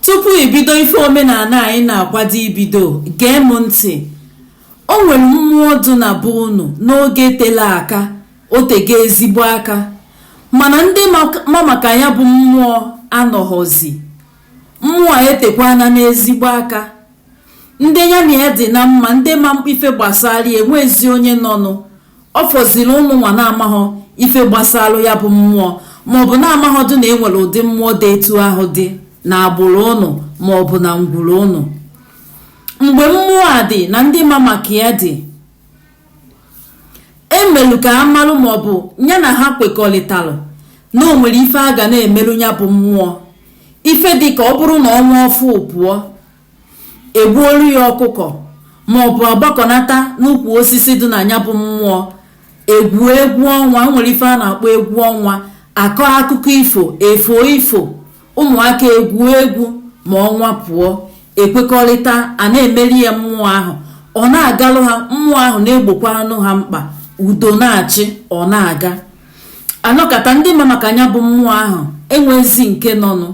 Tupu ibido ife omenala anyị na-akwado ibido, gee m ntị. O nwere mmụọ dị na be unu n'oge tele aka, o tego ezigbo aka, mana ndị ma maka ya bụ mmụọ anọghọzi. Mmụọ a etekwana n'ezigbo aka. Ndị ya na ya dị na mma, ndị ma ife gbasara enwezi onye nọnụ. Ọ fọziri ụnụ nwa na-amaghọ ife gbasara ya bụ mmụọ, maọbụ na-amaghọdụ na enwere ụdị mmụọ dị etu ahụ dị na agbụrụ ụnụ maọbụ na ngwuru ụnụ. Mgbe mmụọ a dị na ndị ma maka ya dị, emelu ka amalụ maọbụ ya na ha kwekọrịtalụ na o nwere ife a ga na-emerụ ya bụ mmụọ. Ife dị ka ọ bụrụ na ọnwa ọfụ pụọ, egbuolu ya ọkụkọ maọbụ agbakọnata n'ukwu osisi dị na ya bụ mmụọ, egwu ọnwa. Nwere ife a na-akpọ egwu ọnwa, akọ akụkọ ifo, ụmụaka egwu ma ọnwa pụọ, ekwekọrịta a na-emeri ya mmụọ ahụ. Ọ na-agalụ ha, mmụọ ahụ na-egbokwanụ ha mkpa, udo na-achị, ọ na-aga. Anọkata ndị ma maka ya bụ mmụọ ahụ enwezi nke nọnụ.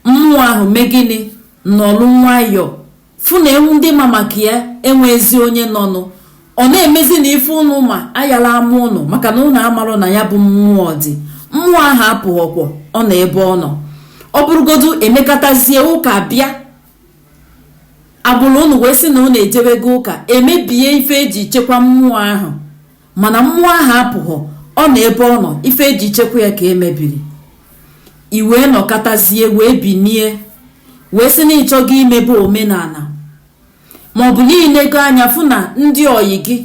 Mmụọ ahụ mee gịnị? Nọlụ nwayọọ, fụ na ewu ndị ma maka ya enwezi onye nọnụ. Ọ na-emezi na ife ụnụ ma ayala ama ụnụ, maka na ụnụ amarọ na ya bụ mmụọ dị. Mmụọ ahụ apụghọkwọ, ọ nọ ebe ọ nọ. Ọ bụrụgodu emekatazie ụka bịa, agbụrụ ụnụ wee sị na ụnụ ejebego ụka, emebie ife eji chekwa mmụọ ahụ. Mana mmụọ ahụ apụghọ, ọ nọ ebe ọ nọ, ife eji chekwa ya ka emebiri. I wee nọkatazie wee binie, wee sị na ịchọghị imebe omenala, maọbụ niile go anya fụ na ndị oyi gị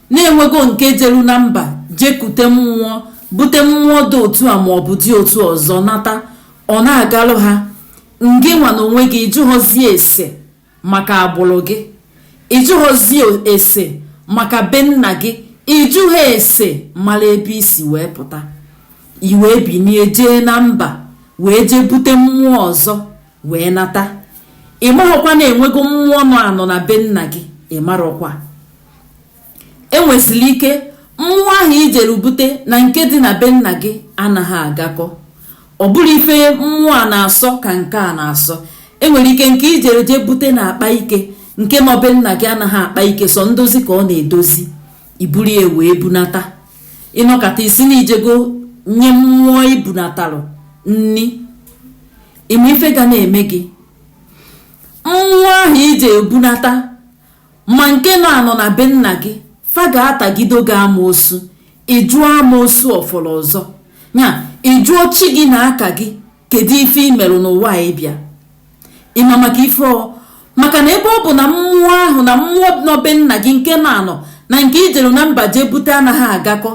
na-enwego nke jeru na mba jekute mmụọ, bute mmụọ dị otu a maọbụ dị otu ọzọ nata. Ọ na-agalụ ha, ngị nwa na onwe gị ịjụghọzie ese maka agbụrụ gị, ịjụghọzie ese maka be nna gị, ịjụghọ ese mara ebe isi wee pụta. I wee binie jee na mba wee jee bute mmụọ ọzọ wee nata. Ị marọkwa na enwego mmụọ nọ anọ na be nna gị, ị marọkwa. Enwesịrị ike mmụọ ahụ ijere bute na nke dị na be nna gị anaghị agakọ. Ọ bụrụ ife mmụọ a na-asọ ka nke a na-asọ. Enwere ike nke ijere jee bute na akpa ike, nke nọ be nna gị anaghị akpa ike, sọ ndozi ka ọ na-edozi. Iburu ya wee bunata. Ịnọkata isi na ijego nye mmụọ ibunatalụ nni, ime ife ga na-eme gị. Mmụọ ahụ ije ebunata ma nke nọ anọ na be nna gị, fa ga-atagido gị amoosu. Ịjụọ amoosu ọfọrọ ọzọ, nya ịjụọ chi gị na aka gị, kedu ife imerụ n'ụwa ịbịa. Ịma maka ife maka na ebe ọ bụ na mmụọ ahụ na mmụọ nọ be nna gị nke nọ anọ na nke ijere na mba jee bute anaghị agakọ.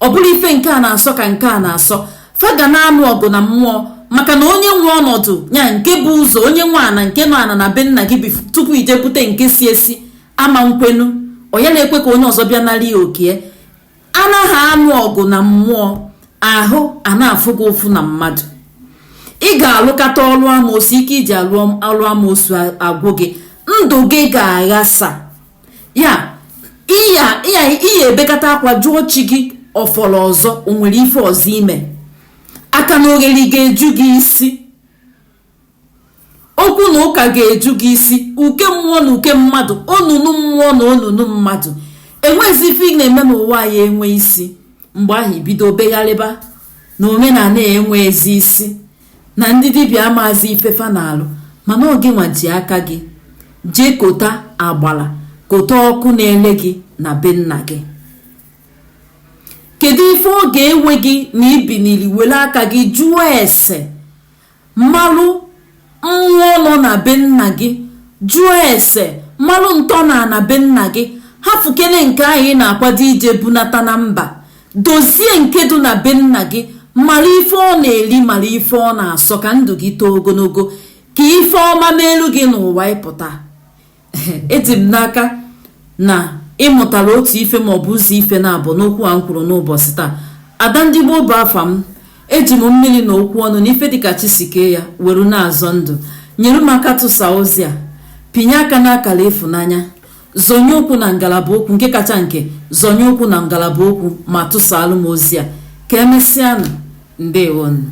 Ọ bụrụ ife nke a na-asọ ka nke a na-asọ, fa ga na-anụ ọgụ na mmụọ, maka na onye nwe ọnọdụ ya nke bụ ụzọ, onye nwe ana nke nọ ana na be nna gị tupu ije bute nke si esi ama nkwenu. Onye na-ekwe ka onye ọzọ bịa nara ya okie. Anaghị anụ ọgụ na mmụọ, ahụ a na-afụ gị ụfụ na mmadụ. Ị ga-alụkata ọlụ amoosu, ike iji alụ amoosu agwụ gị, ndụ gị ga-aghasa. Ya iya ebekata akwa jụọ chi gị ọfọrọ ọzọ, o nwere ife ọzọ ime. Aka na oghere ga-eju gị isi, okwu na ụka ga-eju gị isi, uke mmụọ na uke mmadụ, onunu mmụọ na onunu mmadụ. Enwezi ife ị na-eme n'ụwa anyị enwe isi. Mgbe ahụ ibido begharịba na omenala enwe ezi isi, na ndị dibịa amazi ifefa na-alụ. Mana oge nwa ji aka gị jee kota agbala, kota ọkụ na-ele gị na be nna gị. Kedu ife ọ ga-ewe gị na ibinili were aka gị jụọ ese mmalụ mmụọ nọ na be nna gị, jụọ ese mmalụ ntọ na be nna gị. Hafukene nke ahụ ị na-akwado ije bunata na mba, dozie nke dị na be nna gị, mara ife ọ na-eri, mara ife ọ na-asọ, ka ndụ gị too ogologo, ka ife ọma n'elu gị n'ụwa ịpụta. Eji m n'aka na ịmụtara otu ife maọbụ ụzọ ife na-abụ n'okwu a m kwuru n'ụbọchị taa. Ada ndị Igbo bụ afa m. Eji m mmiri na okwu ọnụ n'ife dịka chi si kee ya were na-azọ ndụ. Nyere m aka tụsa ozi a, pinye aka n'akara ịfụnanya, zonye okwu na ngalaba okwu, nke kacha nke zonye okwu na ngalaba okwu, ma tụsalụ m ozi a. Ka emesịa nụ, ndewonu.